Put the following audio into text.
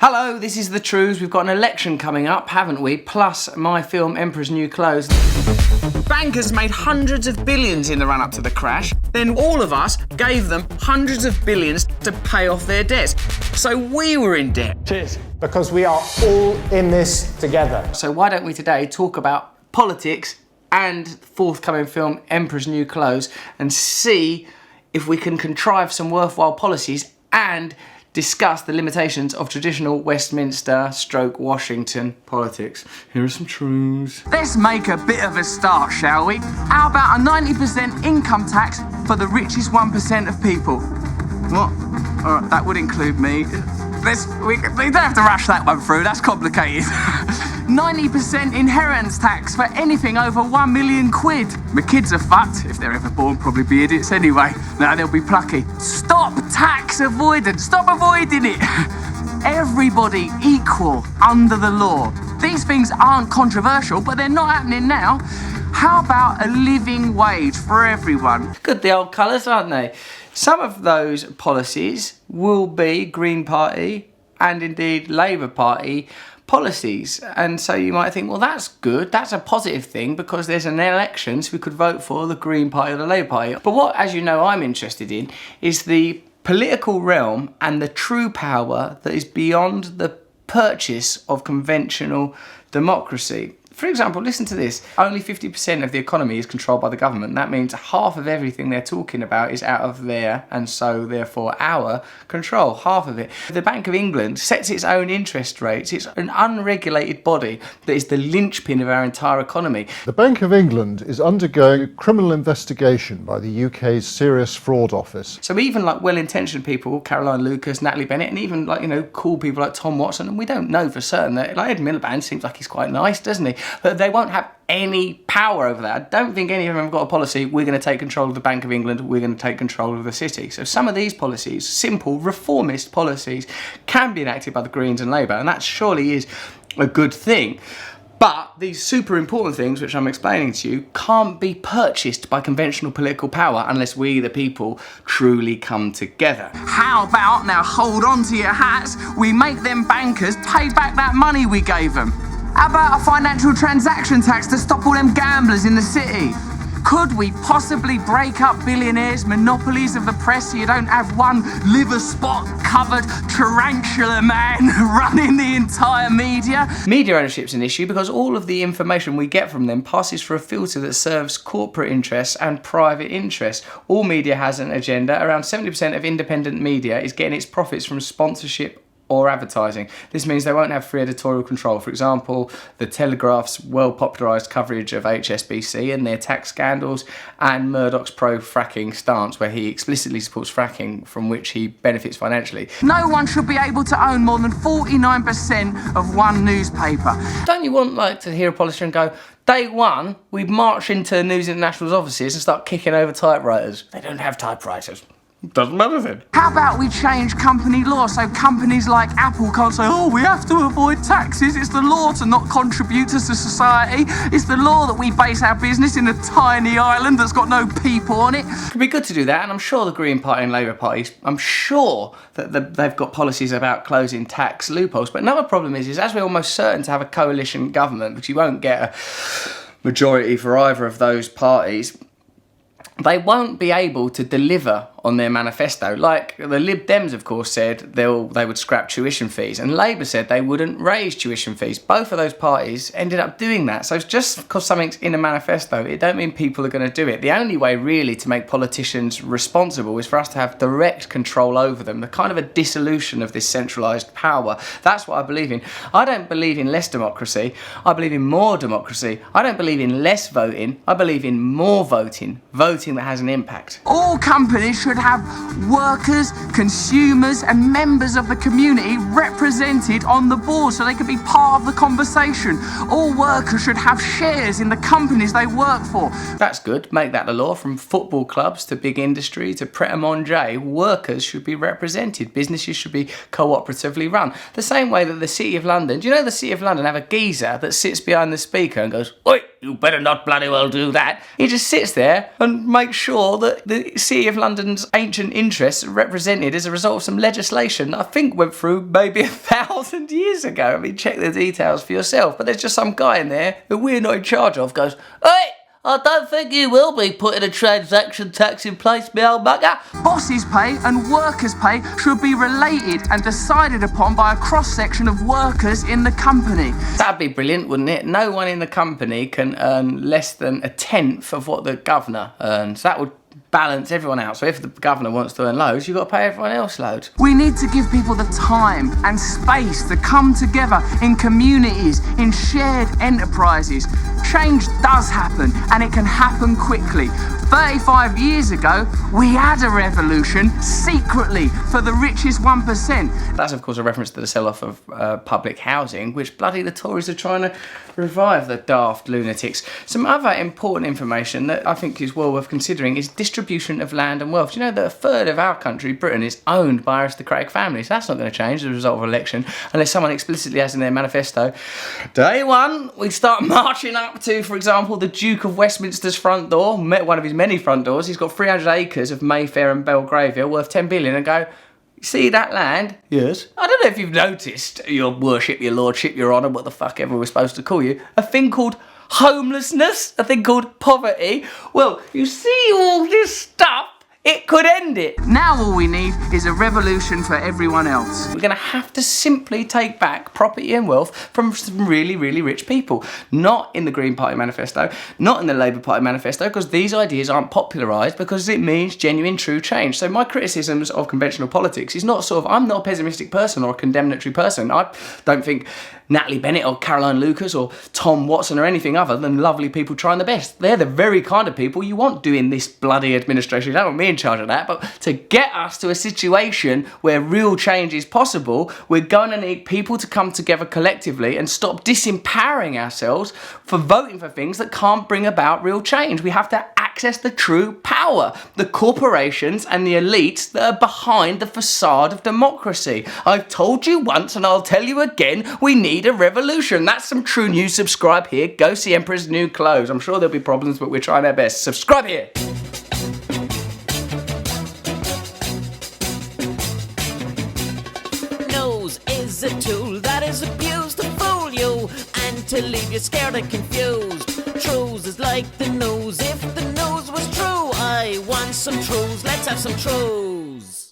Hello, this is the Trews. We've got an election coming up, haven't we? Plus my film Emperor's New Clothes. Bankers made hundreds of billions in the run-up to the crash. Then all of us gave them hundreds of billions to pay off their debts. So we were in debt. Cheers. Because we are all in this together. So why don't we today talk about politics and forthcoming film Emperor's New Clothes and see if we can contrive some worthwhile policies and discuss the limitations of traditional Westminster/Washington politics. Here are some truths. Let's make a bit of a start, shall we? How about a 90% income tax for the richest 1% of people? What? Alright, that would include me. We don't have to rush that one through, that's complicated. 90% inheritance tax for anything over £1 million. My kids are fucked. If they're ever born, probably be idiots anyway. Now they'll be plucky. Stop tax avoidance. Stop avoiding it. Everybody equal under the law. These things aren't controversial, but they're not happening now. How about a living wage for everyone? Good, the old colours, aren't they? Some of those policies will be Green Party and indeed Labour Party policies, and so you might think, well, that's good, that's a positive thing because there's an election, so we could vote for the Green Party or the Labour Party. But what, as you know, I'm interested in is the political realm and the true power that is beyond the purchase of conventional democracy. For example, listen to this. Only 50% of the economy is controlled by the government. That means half of everything they're talking about is out of their, and so therefore our, control. Half of it. The Bank of England sets its own interest rates. It's an unregulated body that is the linchpin of our entire economy. The Bank of England is undergoing a criminal investigation by the UK's Serious Fraud Office. So even like well-intentioned people, Caroline Lucas, Natalie Bennett, and even like, you know, cool people like Tom Watson, and we don't know for certain that, like Ed Miliband seems like he's quite nice, doesn't he? But they won't have any power over that. I don't think any of them have got a policy, we're going to take control of the Bank of England, we're going to take control of the city. So some of these policies, simple reformist policies, can be enacted by the Greens and Labour, and that surely is a good thing. But these super important things, which I'm explaining to you, can't be purchased by conventional political power unless we, the people, truly come together. How about, now hold on to your hats, we make them bankers pay back that money we gave them? How about a financial transaction tax to stop all them gamblers in the city? Could we possibly break up billionaires' monopolies of the press so you don't have one liver spot covered tarantula man running the entire media? Media ownership's an issue because all of the information we get from them passes through a filter that serves corporate interests and private interests. All media has an agenda. Around 70% of independent media is getting its profits from sponsorship or advertising. This means they won't have free editorial control. For example, the Telegraph's well-popularised coverage of HSBC and their tax scandals, and Murdoch's pro-fracking stance where he explicitly supports fracking from which he benefits financially. No one should be able to own more than 49% of one newspaper. Don't you want like to hear a politician go, day one, we'd march into News International's offices and start kicking over typewriters? They don't have typewriters. Doesn't matter then. How about we change company law so companies like Apple can't say, oh, we have to avoid taxes. It's the law to not contribute to society. It's the law that we base our business in a tiny island that's got no people on it. It'd be good to do that, and I'm sure the Green Party and Labour Party, I'm sure that they've got policies about closing tax loopholes. But another problem is as we're almost certain to have a coalition government, which you won't get a majority for either of those parties, they won't be able to deliver on their manifesto. Like the Lib Dems, of course, said they would scrap tuition fees, and Labour said they wouldn't raise tuition fees. Both of those parties ended up doing that. So just because something's in a manifesto, it don't mean people are going to do it. The only way really to make politicians responsible is for us to have direct control over them, the kind of a dissolution of this centralised power. That's what I believe in. I don't believe in less democracy. I believe in more democracy. I don't believe in less voting. I believe in more voting that has an impact. All companies should have workers, consumers and members of the community represented on the board so they could be part of the conversation. All workers should have shares in the companies they work for. That's good. Make that the law. From football clubs to big industry to Pret-a-Manger, workers should be represented. Businesses should be cooperatively run. The same way that the City of London, do you know the City of London have a geezer that sits behind the speaker and goes, "Oi, you better not bloody well do that." He just sits there and makes sure that the City of London's Britain's ancient interests represented as a result of some legislation that I think went through maybe 1,000 years ago. I mean, check the details for yourself. But there's just some guy in there who we're not in charge of goes, "Hey, I don't think you will be putting a transaction tax in place, Micheal Mackay. Bosses' pay and workers' pay should be related and decided upon by a cross-section of workers in the company." That'd be brilliant, wouldn't it? No one in the company can earn less than a tenth of what the governor earns. That would balance everyone out. So if the governor wants to earn loads, you've got to pay everyone else loads. We need to give people the time and space to come together in communities, in shared enterprises. Change does happen, and it can happen quickly. 35 years ago, we had a revolution secretly for the richest 1%. That's, of course, a reference to the sell-off of public housing, which bloody the Tories are trying to revive, the daft lunatics. Some other important information that I think is well worth considering is distribution of land and wealth. Do you know that a third of our country, Britain, is owned by aristocratic families? That's not going to change as a result of election, unless someone explicitly has in their manifesto, day one, we start marching up to, for example, the Duke of Westminster's front door, one of his many front doors. He's got 300 acres of Mayfair and Belgravia worth 10 billion, and go, "See that land?" "Yes." "I don't know if you've noticed, your worship, your lordship, your honour, what the fuck ever we're supposed to call you, a thing called homelessness, a thing called poverty. Well, you see all this stuff, it could end it. Now all we need is a revolution for everyone else. We're going to have to simply take back property and wealth from some really, really rich people. Not in the Green Party manifesto, not in the Labour Party manifesto, because these ideas aren't popularised, because it means genuine, true change. So my criticisms of conventional politics is not sort of, I'm not a pessimistic person or a condemnatory person. I don't think Natalie Bennett or Caroline Lucas or Tom Watson or anything other than lovely people trying their best. They're the very kind of people you want doing this bloody administration. You don't want me in charge of that, but to get us to a situation where real change is possible, we're going to need people to come together collectively and stop disempowering ourselves for voting for things that can't bring about real change. We have to access the true power, the corporations and the elites that are behind the facade of democracy. I've told you once and I'll tell you again, we need a revolution. That's some true news. Subscribe here. Go see Emperor's New Clothes. I'm sure there'll be problems, but we're trying our best. Subscribe here. Nose is a tool that is abused to fool you and to leave you scared and confused. Trews is like the nose. If the nose was true, I want some trews. Let's have some trews.